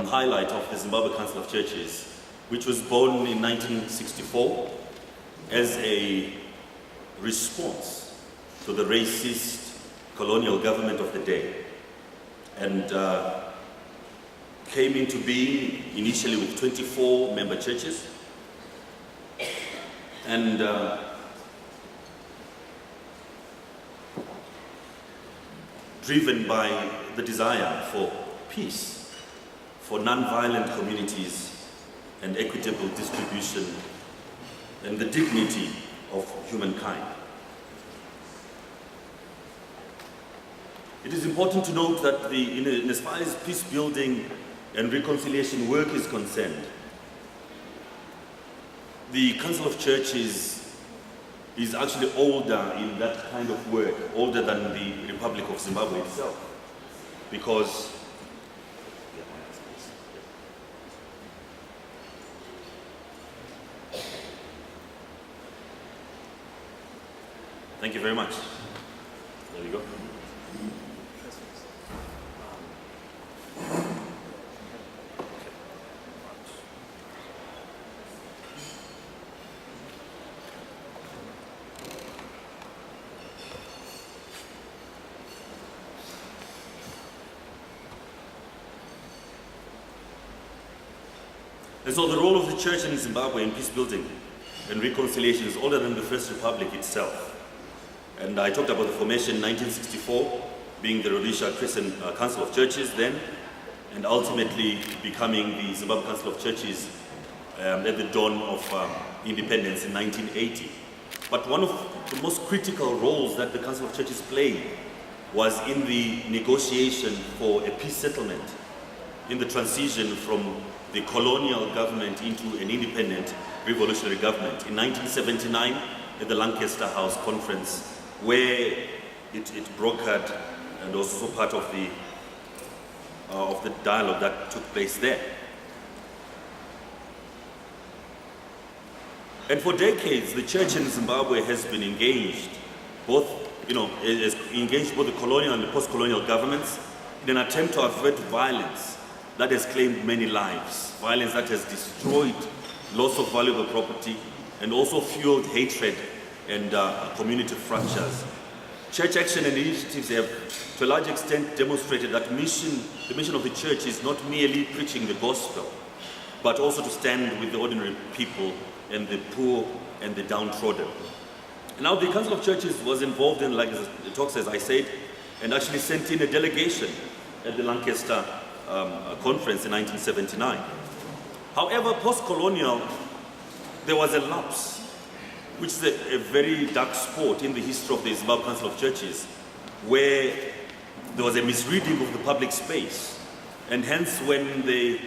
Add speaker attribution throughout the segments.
Speaker 1: highlight of the Zimbabwe Council of Churches, which was born in 1964 as a response to the racist colonial government of the day, and came into being initially with 24 member churches, and driven by the desire for peace, for non-violent communities and equitable distribution and the dignity of humankind. It is important to note that in as far as peace building and reconciliation work is concerned, the Council of Churches is actually older in that kind of work, older than the Republic of Zimbabwe itself, because thank you very much. There you go. And so the role of the church in Zimbabwe in peace building and reconciliation is older than the First Republic itself. And I talked about the formation in 1964, being the Rhodesia Christian Council of Churches then, and ultimately becoming the Zimbabwe Council of Churches at the dawn of independence in 1980. But one of the most critical roles that the Council of Churches played was in the negotiation for a peace settlement in the transition from the colonial government into an independent revolutionary government in 1979 at the Lancaster House Conference, where it brokered and was also part of the dialogue that took place there. And for decades, the church in Zimbabwe has been engaged, has engaged both the colonial and the post-colonial governments in an attempt to avert violence that has claimed many lives, violence that has destroyed loss of valuable property and also fueled hatred and community fractures. Church action and initiatives have, to a large extent, demonstrated that the mission of the church is not merely preaching the gospel, but also to stand with the ordinary people and the poor and the downtrodden. Now, the Council of Churches was involved in, like the talks, as I said, and actually sent in a delegation at the Lancaster conference in 1979. However, post-colonial, there was a lapse, which is a very dark spot in the history of the Zimbabwe Council of Churches, where there was a misreading of the public space. And hence, when there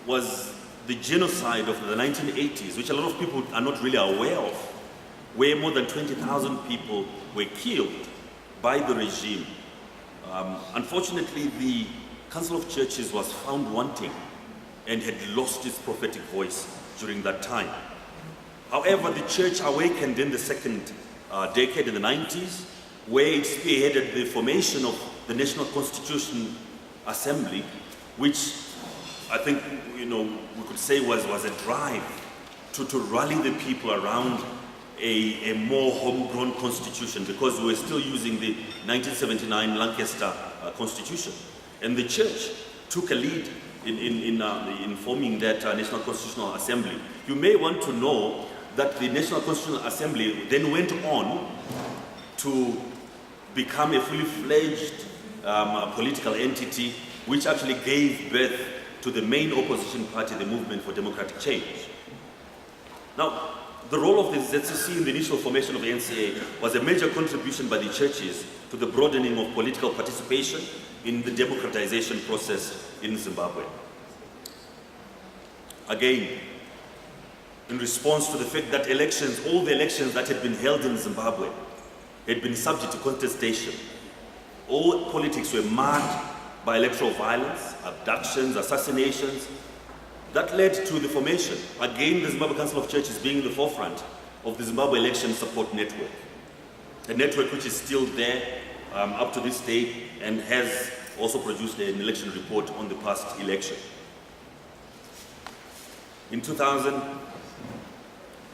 Speaker 1: was the genocide of the 1980s, which a lot of people are not really aware of, where more than 20,000 people were killed by the regime, unfortunately, the Council of Churches was found wanting and had lost its prophetic voice during that time. However, the church awakened in the second decade, in the 90s, where it spearheaded the formation of the National Constitution Assembly, which I think we could say was a drive to rally the people around a more homegrown constitution, because we were still using the 1979 Lancaster Constitution. And the church took a lead in forming that National Constitutional Assembly. You may want to know that the National Constitutional Assembly then went on to become a fully fledged political entity, which actually gave birth to the main opposition party, the Movement for Democratic Change. Now, the role of the ZCC in the initial formation of the NCA was a major contribution by the churches to the broadening of political participation in the democratization process in Zimbabwe. Again, in response to the fact that all the elections that had been held in Zimbabwe had been subject to contestation. All politics were marred by electoral violence, abductions, assassinations. That led to the formation, again, the Zimbabwe Council of Churches being in the forefront of the Zimbabwe Election Support Network. A network which is still there up to this day and has also produced an election report on the past election. In 2000,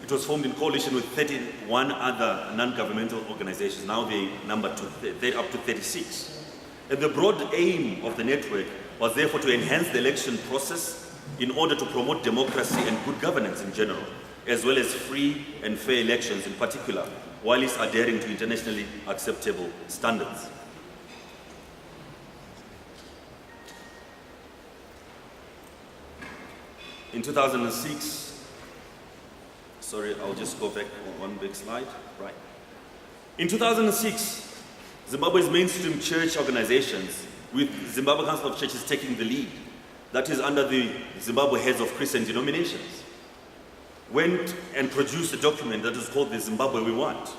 Speaker 1: it was formed in coalition with 31 other non-governmental organizations. Now they number they're up to 36. And the broad aim of the network was therefore to enhance the election process in order to promote democracy and good governance in general, as well as free and fair elections in particular, while it's adhering to internationally acceptable standards. In 2006, sorry, I'll just go back one big slide, right. In 2006, Zimbabwe's mainstream church organizations, with Zimbabwe Council of Churches taking the lead, that is under the Zimbabwe Heads of Christian Denominations, went and produced a document that is called the Zimbabwe We Want.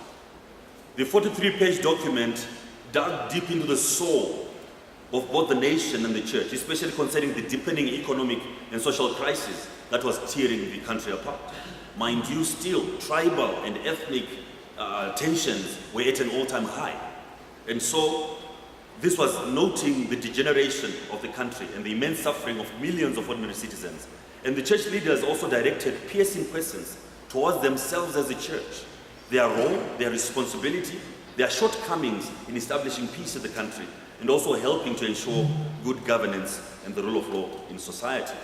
Speaker 1: The 43-page document dug deep into the soul of both the nation and the church, especially concerning the deepening economic and social crisis that was tearing the country apart. Mind you, still, tribal and ethnic tensions were at an all-time high. And so, this was noting the degeneration of the country and the immense suffering of millions of ordinary citizens. And the church leaders also directed piercing questions towards themselves as a church, their role, their responsibility, their shortcomings in establishing peace in the country, and also helping to ensure good governance and the rule of law in society.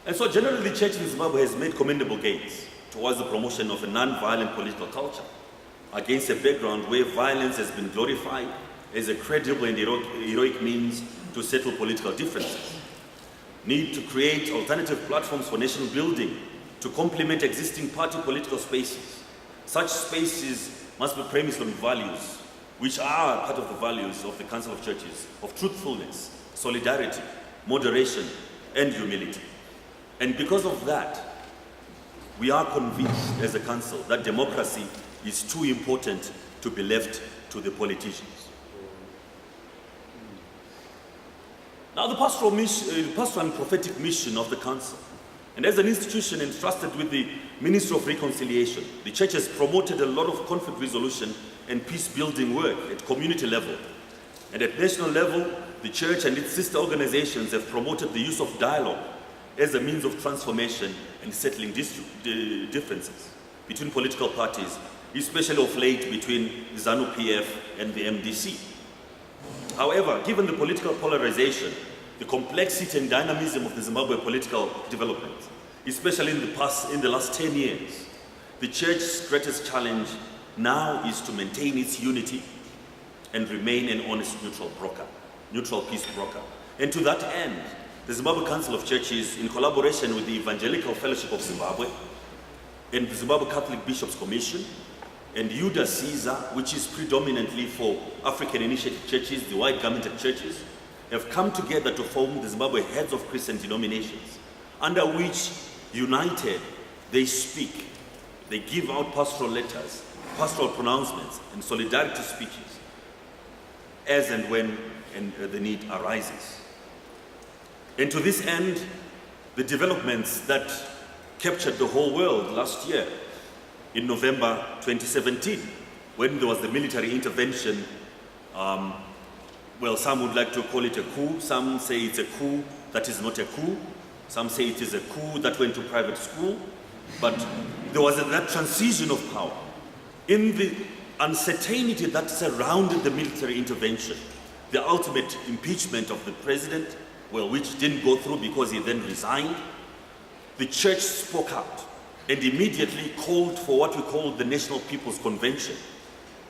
Speaker 1: And so generally the church in Zimbabwe has made commendable gains towards the promotion of a non-violent political culture against a background where violence has been glorified as a credible and heroic means to settle political differences. Need to create alternative platforms for national building to complement existing party political spaces. Such spaces must be premised on values, which are part of the values of the Council of Churches, of truthfulness, solidarity, moderation, and humility. And because of that, we are convinced as a council that democracy is too important to be left to the politicians. Now the pastoral and prophetic mission of the council, and as an institution entrusted with the Ministry of Reconciliation, the church has promoted a lot of conflict resolution and peace-building work at community level. And at national level, the church and its sister organizations have promoted the use of dialogue as a means of transformation and settling differences between political parties, especially of late between the ZANU-PF and the MDC. However, given the political polarization, the complexity and dynamism of the Zimbabwe political development, especially in the last 10 years, the church's greatest challenge now is to maintain its unity and remain an honest neutral peace broker. And to that end, the Zimbabwe Council of Churches, in collaboration with the Evangelical Fellowship of Zimbabwe and the Zimbabwe Catholic Bishops Commission and UDA CISA, which is predominantly for African initiated churches, the white garmented churches, have come together to form the Zimbabwe Heads of Christian Denominations, under which, united, they speak, they give out pastoral letters, pastoral pronouncements, and solidarity speeches, as and when the need arises. And to this end, the developments that captured the whole world last year, in November 2017, when there was the military intervention, well, some would like to call it a coup, some say it's a coup that is not a coup, some say it is a coup that went to private school, but there was that transition of power. In the uncertainty that surrounded the military intervention, the ultimate impeachment of the president, well, which didn't go through because he then resigned, the church spoke out and immediately called for what we called the National People's Convention,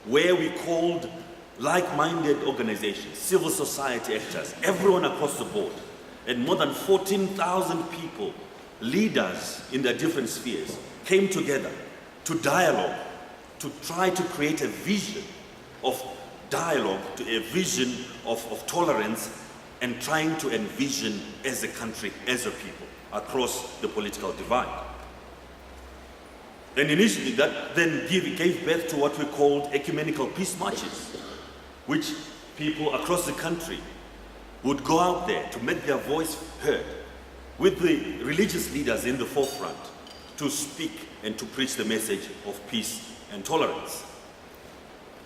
Speaker 1: where we called like-minded organizations, civil society actors, everyone across the board, and more than 14,000 people, leaders in their different spheres, came together to dialogue, to try to create a vision of dialogue, to a vision of tolerance, and trying to envision as a country, as a people, across the political divide. And initially that then gave birth to what we called ecumenical peace marches, which people across the country would go out there to make their voice heard, with the religious leaders in the forefront, to speak and to preach the message of peace and tolerance.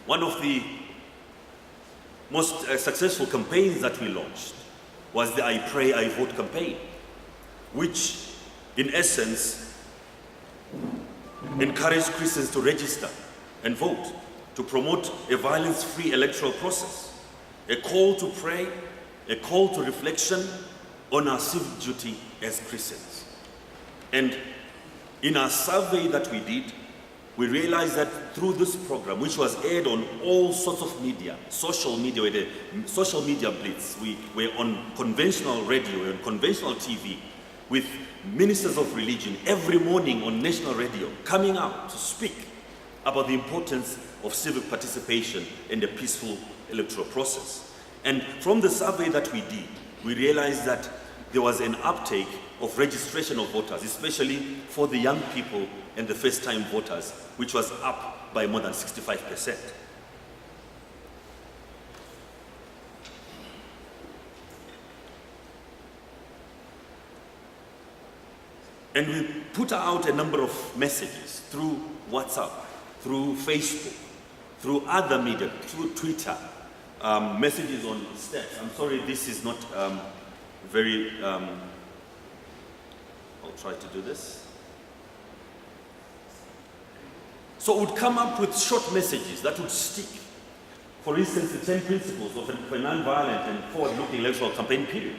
Speaker 1: One of the most successful campaigns that we launched was the I Pray, I Vote campaign, which in essence encouraged Christians to register and vote, to promote a violence-free electoral process, a call to pray, a call to reflection on our civic duty as Christians. And in our survey that we did, we realized that through this program, which was aired on all sorts of media, social media, the social media blitz, we were on conventional radio and conventional TV with ministers of religion every morning on national radio coming out to speak about the importance of civic participation in the peaceful electoral process. And from the survey that we did, we realized that there was an uptake of registration of voters, especially for the young people and the first-time voters, which was up by more than 65%. And we put out a number of messages through WhatsApp, through Facebook, through other media, through Twitter, messages on steps. I'm sorry, this is not very, I'll try to do this. So we'd come up with short messages that would stick. For instance, the 10 principles of a non-violent and forward-looking electoral campaign period.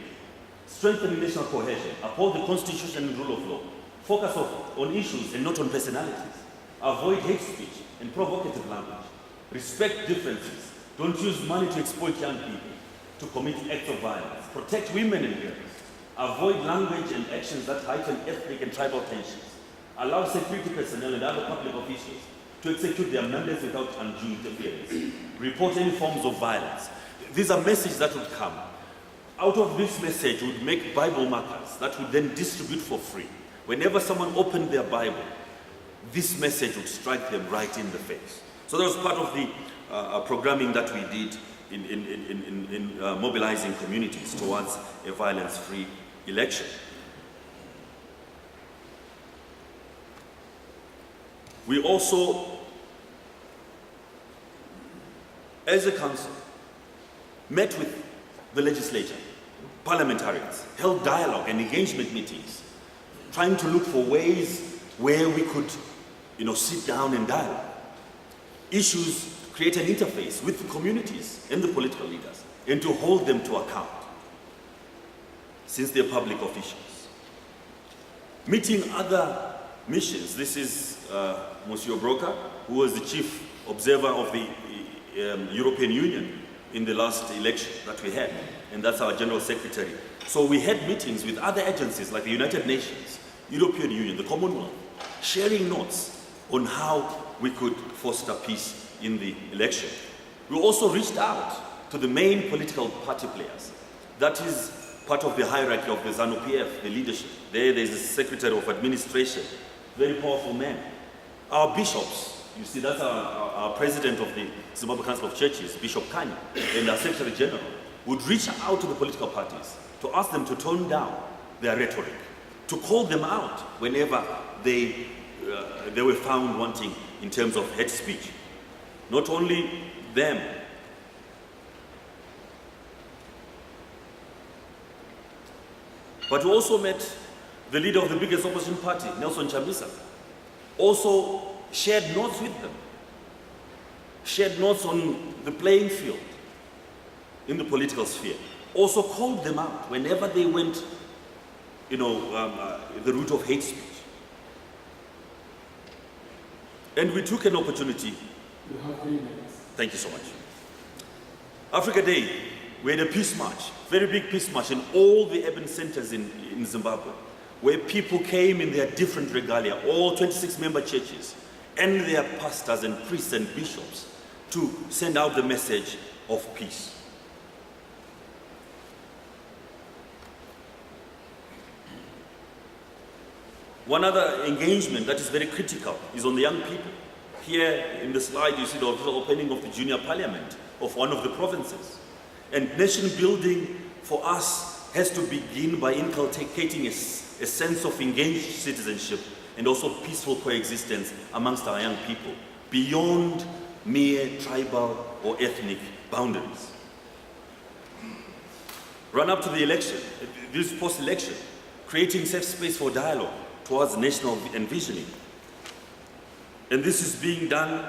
Speaker 1: Strengthening national cohesion, uphold the constitution and rule of law, focus on issues and not on personalities, avoid hate speech and provocative language, respect differences, don't use money to exploit young people, to commit acts of violence, protect women and girls, avoid language and actions that heighten ethnic and tribal tensions, allow security personnel and other public officials to execute their mandates without undue interference, report any forms of violence. These are messages that would come. Out of this message, we would make Bible markers that would then distribute for free. Whenever someone opened their Bible, this message would strike them right in the face. So that was part of the programming that we did in mobilizing communities towards a violence-free election. We also, as a council, met with the legislature, parliamentarians, held dialogue and engagement meetings, trying to look for ways where we could, sit down and dialogue. Issues, create an interface with the communities and the political leaders, and to hold them to account, since they're public officials. Meeting other missions. This is Monsieur Broca, who was the chief observer of the European Union in the last election that we had, and that's our General Secretary. So we had meetings with other agencies like the United Nations, European Union, the Commonwealth, sharing notes on how we could foster peace in the election. We also reached out to the main political party players. That is part of the hierarchy of the ZANU-PF, the leadership. There's a Secretary of Administration, very powerful man. Our bishops, you see, that's our president of the Zimbabwe Council of Churches, Bishop Kanye, and our Secretary General, would reach out to the political parties to ask them to tone down their rhetoric, to call them out whenever they were found wanting in terms of hate speech. Not only them, but we also met the leader of the biggest opposition party, Nelson Chamisa, also shared notes with them, shared notes on the playing field in the political sphere, also called them out whenever they went, the route of hate speech. And we took an opportunity.
Speaker 2: You have 3 minutes.
Speaker 1: Thank you so much. Africa Day, we had a peace march, very big peace march in all the urban centers in Zimbabwe, where people came in their different regalia, all 26 member churches, and their pastors and priests and bishops to send out the message of peace. One other engagement that is very critical is on the young people. Here in the slide you see the opening of the junior parliament of one of the provinces. And nation building for us has to begin by inculcating a sense of engaged citizenship and also peaceful coexistence amongst our young people, beyond mere tribal or ethnic boundaries. run up to the election, this post-election, creating safe space for dialogue towards national envisioning. And this is being done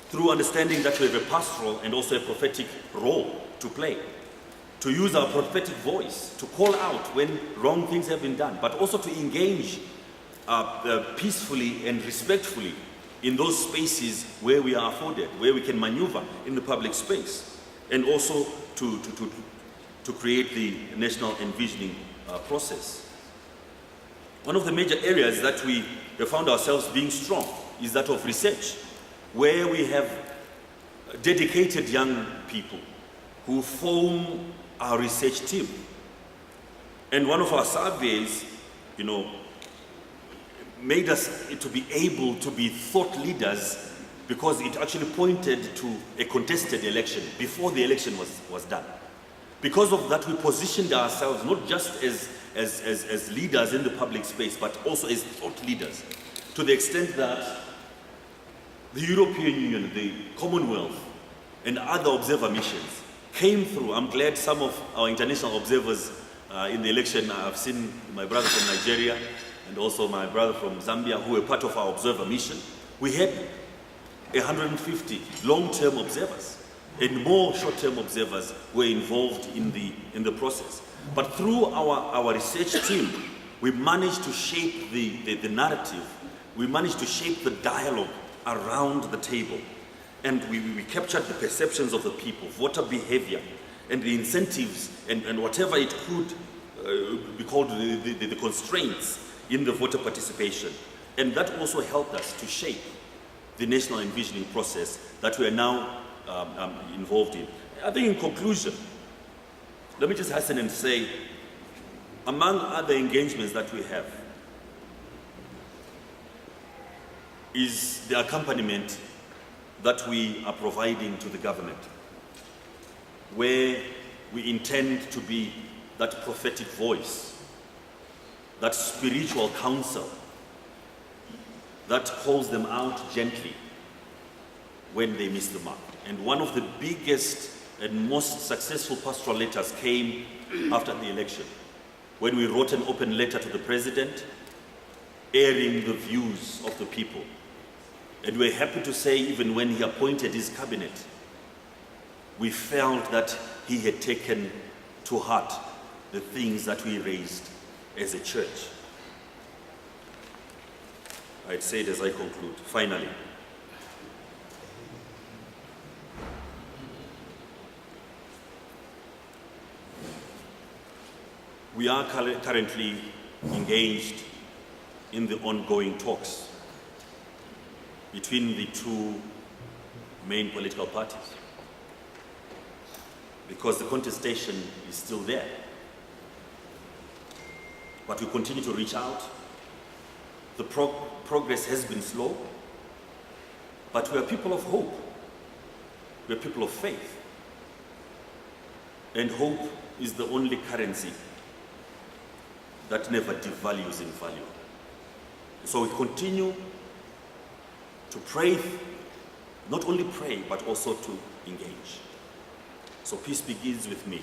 Speaker 1: through understanding that we have a pastoral and also a prophetic role to play, to use our prophetic voice to call out when wrong things have been done, but also to engage peacefully and respectfully in those spaces where we are afforded, where we can maneuver in the public space, and also to create the national envisioning process. One of the major areas that we have found ourselves being strong is that of research, where we have dedicated young people who form our research team. And one of our surveys, made us to be able to be thought leaders, because it actually pointed to a contested election before the election was done. Because of that, we positioned ourselves not just as leaders in the public space, but also as thought leaders, to the extent that the European Union, the Commonwealth, and other observer missions came through. I'm glad some of our international observers in the election, I've seen my brother from Nigeria and also my brother from Zambia, who were part of our observer mission. We had 150 long-term observers, and more short-term observers were involved in the process. But through our research team, we managed to shape the narrative. We managed to shape the dialogue around the table. And we captured the perceptions of the people, voter behavior, and the incentives, and whatever it could be called the constraints in the voter participation. And that also helped us to shape the national envisioning process that we are now involved in. I think in conclusion, let me just hasten and say, among other engagements that we have is the accompaniment that we are providing to the government, where we intend to be that prophetic voice, that spiritual counsel that calls them out gently when they miss the mark. And one of the biggest and most successful pastoral letters came after the election, when we wrote an open letter to the president, airing the views of the people. And we're happy to say, even when he appointed his cabinet, we felt that he had taken to heart the things that we raised as a church. I'd say it as I conclude. Finally, we are currently engaged in the ongoing talks between the two main political parties, because the contestation is still there. But we continue to reach out. The progress has been slow, but we are people of hope. We are people of faith. And hope is the only currency that never devalues in value. So we continue to pray, not only pray, but also to engage. So peace begins with me.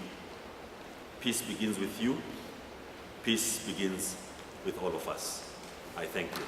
Speaker 1: Peace begins with you. Peace begins with all of us. I thank you.